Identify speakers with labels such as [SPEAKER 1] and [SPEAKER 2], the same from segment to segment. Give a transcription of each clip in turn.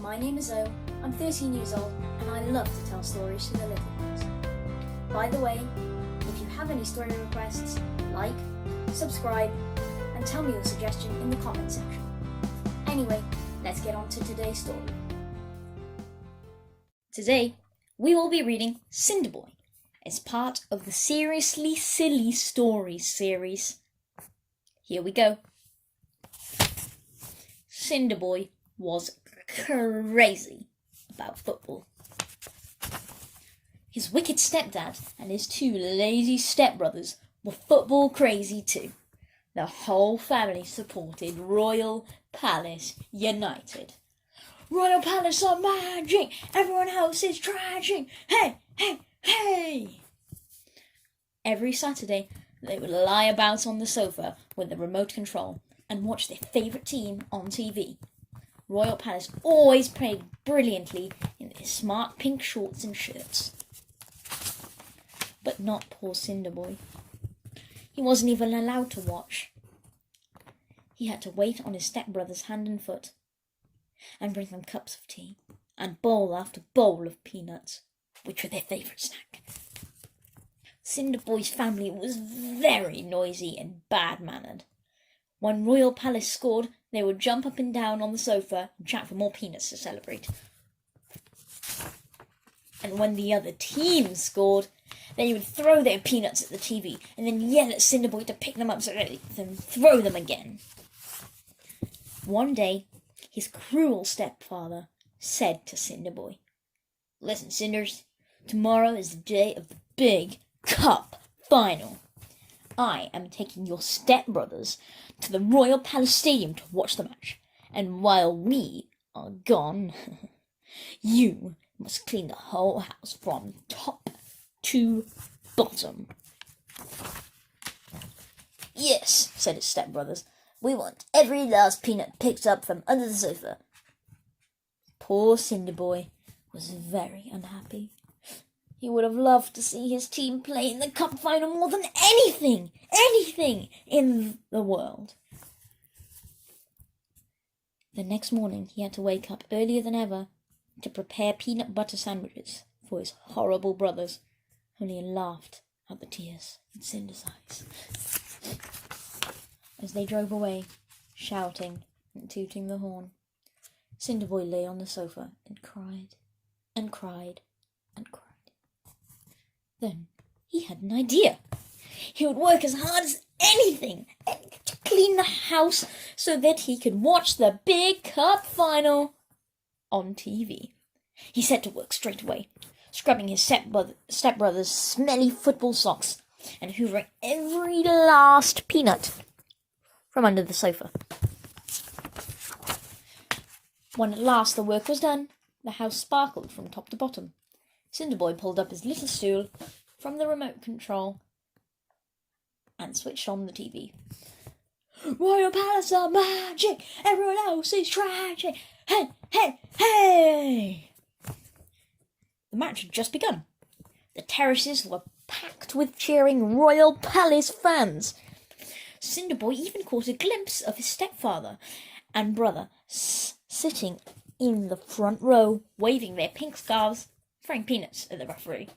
[SPEAKER 1] My name is Zoe, I'm 13 years old and I love to tell stories to the little ones. By the way, if you have any story requests, like, subscribe and tell me your suggestion in the comment section. Anyway, let's get on to today's story. Today, we will be reading Cinderboy as part of the Seriously Silly Stories series. Here we go. Cinderboy was crazy about football. His wicked stepdad and his two lazy stepbrothers were football crazy too. The whole family supported Royal Palace United. Royal Palace are magic! Everyone else is tragic! Hey, hey, hey! Every Saturday, they would lie about on the sofa with the remote control and watch their favourite team on TV. Royal Palace always played brilliantly in their smart pink shorts and shirts. But not poor Cinderboy. He wasn't even allowed to watch. He had to wait on his stepbrother's hand and foot, and bring them cups of tea, and bowl after bowl of peanuts, which were their favourite snack. Cinderboy's family was very noisy and bad-mannered. When Royal Palace scored, they would jump up and down on the sofa and chat for more peanuts to celebrate. And when the other team scored, they would throw their peanuts at the TV and then yell at Cinderboy to pick them up so they then throw them again. One day, his cruel stepfather said to Cinderboy, "Listen, Cinders, tomorrow is the day of the big cup final. I am taking your stepbrothers to the Royal Palace Stadium to watch the match, and while we are gone, you must clean the whole house from top to bottom." "Yes," said his stepbrothers, "we want every last peanut picked up from under the sofa." Poor Cinderboy was very unhappy. He would have loved to see his team play in the cup final more than anything in the world. The next morning he had to wake up earlier than ever to prepare peanut butter sandwiches for his horrible brothers, only he laughed at the tears in Cinder's eyes. As they drove away, shouting and tooting the horn, Cinderboy lay on the sofa and cried and cried and cried. Then he had an idea. He would work as hard as anything to clean the house so that he could watch the big cup final on TV. He set to work straight away, scrubbing his stepbrother's smelly football socks and hoovering every last peanut from under the sofa. When at last the work was done, the house sparkled from top to bottom. Cinderboy pulled up his little stool from the remote control and switched on the TV. "Royal Palace are magic! Everyone else is tragic! Hey, hey, hey!" The match had just begun. The terraces were packed with cheering Royal Palace fans. Cinderboy even caught a glimpse of his stepfather and brother sitting in the front row, waving their pink scarves, throwing peanuts at the referee.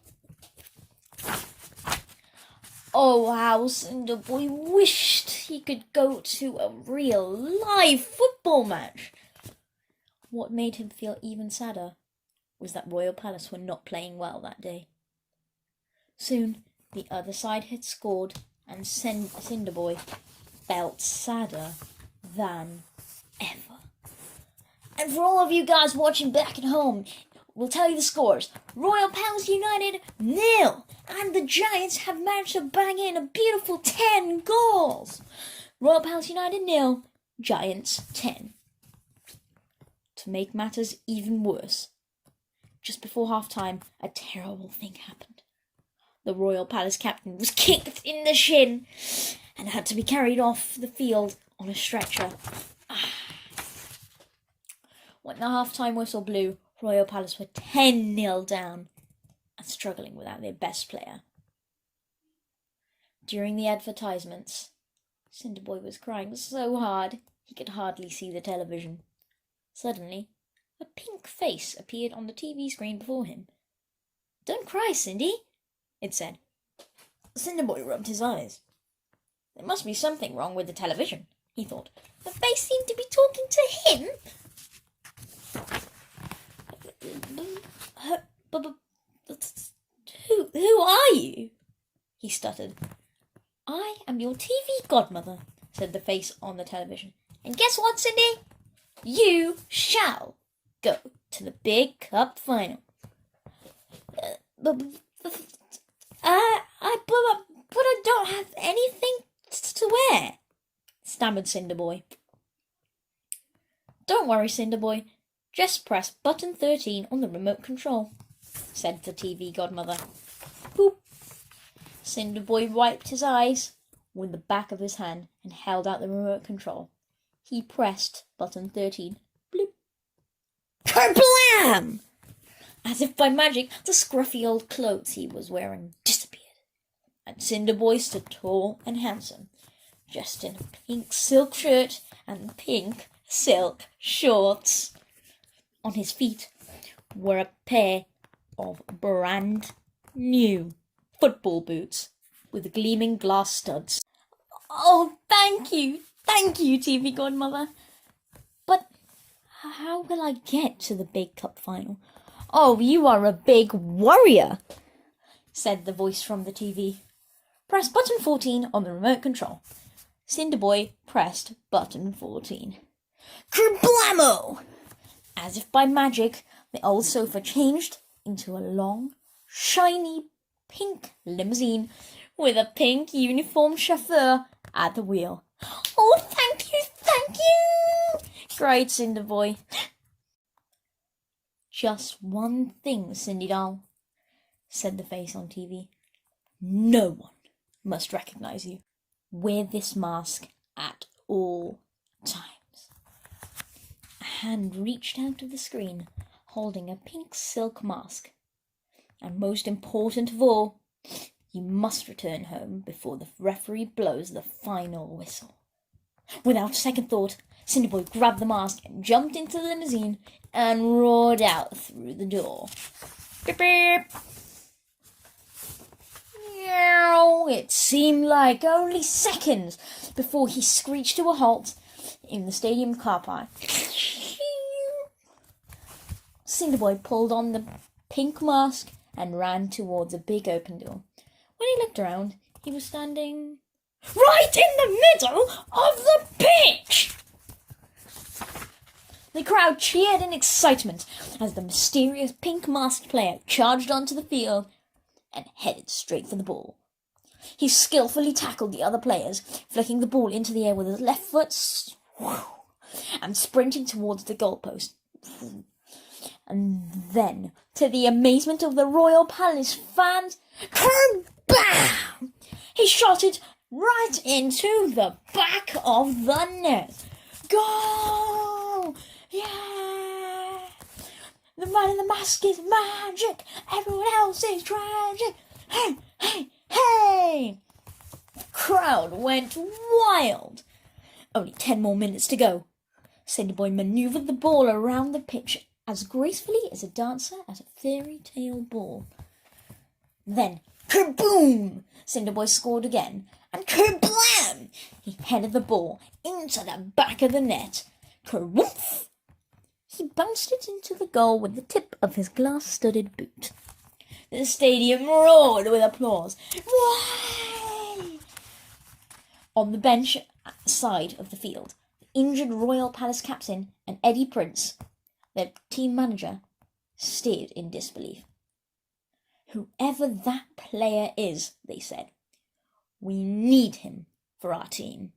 [SPEAKER 1] Oh, how Cinderboy wished he could go to a real live football match. What made him feel even sadder was that Royal Palace were not playing well that day. Soon the other side had scored, and Cinderboy felt sadder than ever. And for all of you guys watching back at home, we'll tell you the scores. Royal Palace United 0, and the Giants have managed to bang in a beautiful 10 goals. Royal Palace United 0, Giants 10. To make matters even worse, just before half-time, a terrible thing happened. The Royal Palace captain was kicked in the shin and had to be carried off the field on a stretcher. When the half-time whistle blew, Royal Palace were 10-0 down and struggling without their best player. During the advertisements, Cinderboy was crying so hard he could hardly see the television. Suddenly, A pink face appeared on the TV screen before him. "Don't cry, Cindy," it said. Cinderboy rubbed his eyes. There must be something wrong with the television, he thought. The face seemed to be talking to him. Who are you? He stuttered. I am your TV godmother, said the face on the television. And guess what, Cindy? You shall go to the big cup final. But I don't have anything to wear, stammered Cinderboy. Don't worry, Cinderboy. Just press button 13 on the remote control, said the TV godmother. Boop. Cinderboy wiped his eyes with the back of his hand and held out the remote control. He pressed button 13. Bloop. Kablam! As if by magic, the scruffy old clothes he was wearing disappeared, and Cinderboy stood tall and handsome, dressed in a pink silk shirt and pink silk shorts. On his feet were a pair of brand new football boots with gleaming glass studs. Oh, thank you, TV godmother. But how will I get to the big cup final? Oh, you are a big warrior, said the voice from the TV. Press button 14 on the remote control. Cinderboy pressed button 14. Kerblamo! As if by magic, the old sofa changed into a long, shiny, pink limousine with a pink uniformed chauffeur at the wheel. Oh, thank you, cried Cinderboy. Just one thing, Cindy doll, said the face on TV. No one must recognize you. Wear this mask at all times. A hand reached out of the screen, holding a pink silk mask. And most important of all, you must return home before the referee blows the final whistle. Without a second thought, Cinderboy grabbed the mask and jumped into the limousine and roared out through the door. Beep, beep. It seemed like only seconds before he screeched to a halt in the stadium car park. Cinderboy pulled on the pink mask and ran towards a big open door. When he looked around, he was standing right in the middle of the pitch! The crowd cheered in excitement as the mysterious pink-masked player charged onto the field and headed straight for the ball. He skillfully tackled the other players, flicking the ball into the air with his left foot and sprinting towards the goalpost. And then, to the amazement of the Royal Palace fans, kabam! He shot it right into the back of the net. Goal! Yeah! The man in the mask is magic. Everyone else is tragic. Hey, hey, hey! The crowd went wild. Only 10 more minutes to go. Cinderboy manoeuvred the ball around the pitch as gracefully as a dancer at a fairy tale ball. Then, kaboom! Cinderboy scored again, and kablam! He headed the ball into the back of the net. Kerwoof! He bounced it into the goal with the tip of his glass-studded boot. The stadium roared with applause. Way! On the bench side of the field, the injured Royal Palace captain and Eddie Prince, their team manager, stared in disbelief. Whoever that player is, they said, we need him for our team.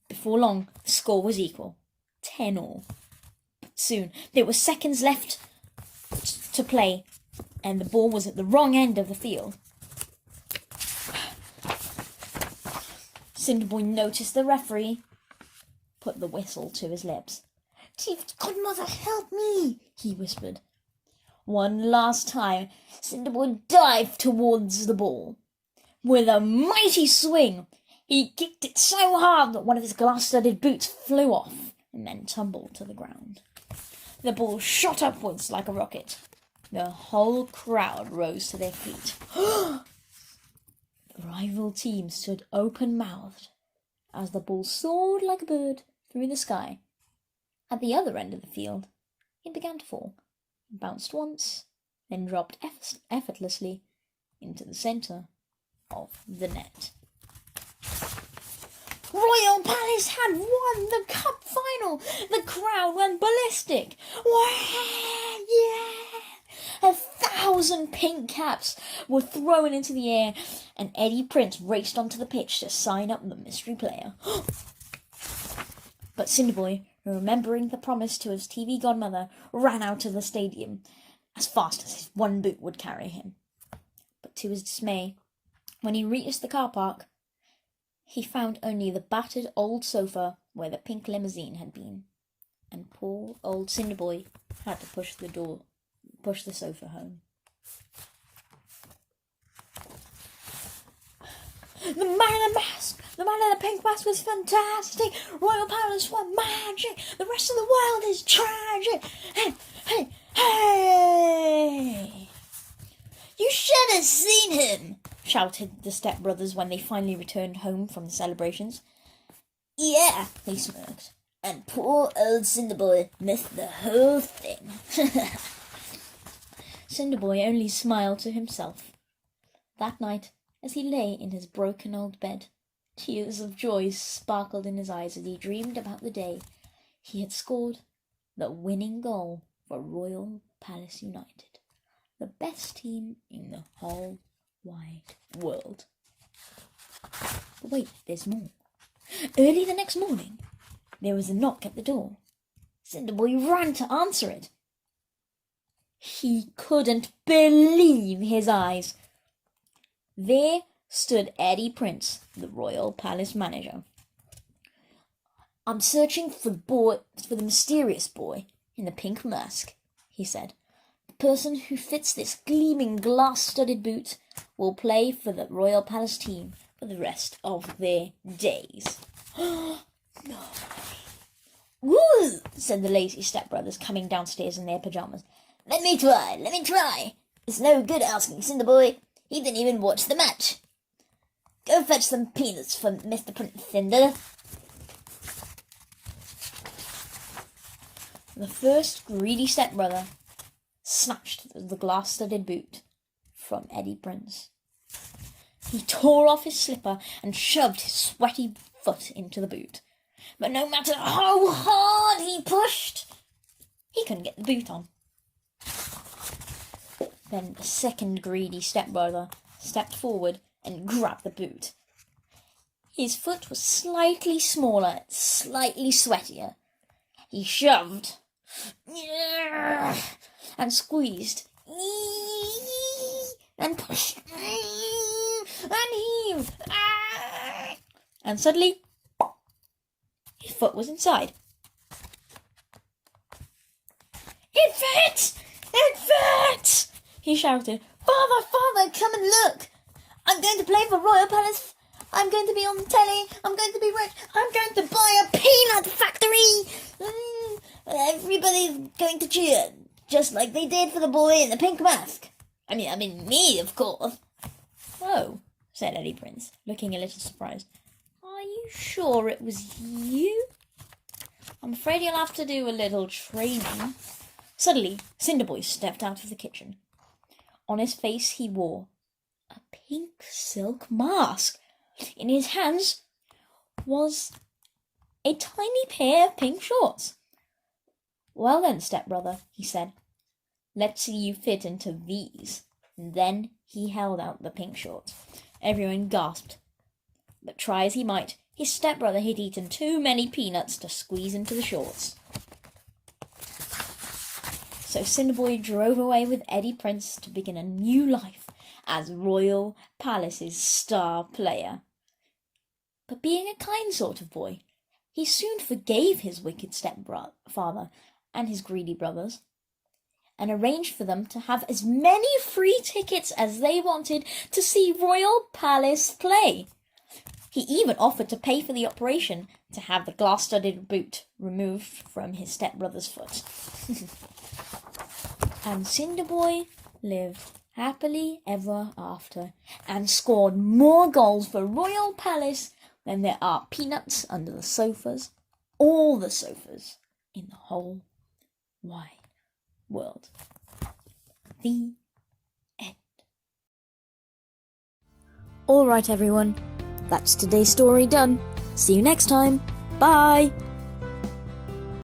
[SPEAKER 1] Before long, the score was equal, 10-all. But soon, there were seconds left to play, and the ball was at the wrong end of the field. Cinderboy noticed the referee put the whistle to his lips. "TV godmother, help me," he whispered. One last time, Cinderboy dived towards the ball. With a mighty swing, he kicked it so hard that one of his glass-studded boots flew off and then tumbled to the ground. The ball shot upwards like a rocket. The whole crowd rose to their feet. The rival team stood open-mouthed as the ball soared like a bird through the sky. At the other end of the field, it began to fall. It bounced once, then dropped effortlessly into the centre of the net. Royal Palace had won the cup final. The crowd went ballistic. Wow, yeah! 1,000 pink caps were thrown into the air, and Eddie Prince raced onto the pitch to sign up the mystery player. But Cinderboy, remembering the promise to his TV godmother, ran out of the stadium as fast as his one boot would carry him. But to his dismay, when he reached the car park, he found only the battered old sofa where the pink limousine had been, and poor old Cinderboy had to push the sofa home. The man in the pink mask was fantastic. Royal Palace were magic. The rest of the world is tragic. Hey, hey, hey! You should have seen him, shouted the stepbrothers when they finally returned home from the celebrations. Yeah, he smirked. And poor old Cinderboy missed the whole thing. Cinderboy only smiled to himself. That night, as he lay in his broken old bed, tears of joy sparkled in his eyes as he dreamed about the day he had scored the winning goal for Royal Palace United, the best team in the whole wide world. But wait, there's more. Early the next morning, there was a knock at the door. Cinderboy ran to answer it. He couldn't believe his eyes. There stood Eddie Prince, the Royal Palace manager. I'm searching for the mysterious boy in the pink mask, he said. The person who fits this gleaming glass-studded boot will play for the Royal Palace team for the rest of their days. No. Woo! Said the lazy stepbrothers, coming downstairs in their pyjamas. Let me try. It's no good asking Cinderboy. He didn't even watch the match. Go fetch some peanuts for Mr. Prince Cinder. The first greedy stepbrother snatched the glass-studded boot from Eddie Prince. He tore off his slipper and shoved his sweaty foot into the boot. But no matter how hard he pushed, he couldn't get the boot on. Then the second greedy stepbrother stepped forward and grabbed the boot. His foot was slightly smaller, slightly sweatier. He shoved and squeezed and pushed and heaved, and suddenly his foot was inside. It fits! It fits! He shouted. Father, come and look! I'm going to play for Royal Palace. I'm going to be on the telly. I'm going to be rich. I'm going to buy a peanut factory. Everybody's going to cheer, just like they did for the boy in the pink mask. I mean me, of course. Oh, said Eddie Prince, looking a little surprised. Are you sure it was you? I'm afraid you'll have to do a little training. Suddenly, Cinderboy stepped out of the kitchen. On his face he wore a pink silk mask. In his hands was a tiny pair of pink shorts. Well then, stepbrother, he said, let's see you fit into these. And then he held out the pink shorts. Everyone gasped. But try as he might, his stepbrother had eaten too many peanuts to squeeze into the shorts. So Cinderboy drove away with Eddie Prince to begin a new life as Royal Palace's star player. But being a kind sort of boy, he soon forgave his wicked stepfather and his greedy brothers, and arranged for them to have as many free tickets as they wanted to see Royal Palace play. He even offered to pay for the operation to have the glass-studded boot removed from his stepbrother's foot. And Cinderboy lived happily ever after and scored more goals for Royal Palace than there are peanuts under the sofas, all the sofas in the whole wide world. The end. Alright everyone, that's today's story done. See you next time. Bye!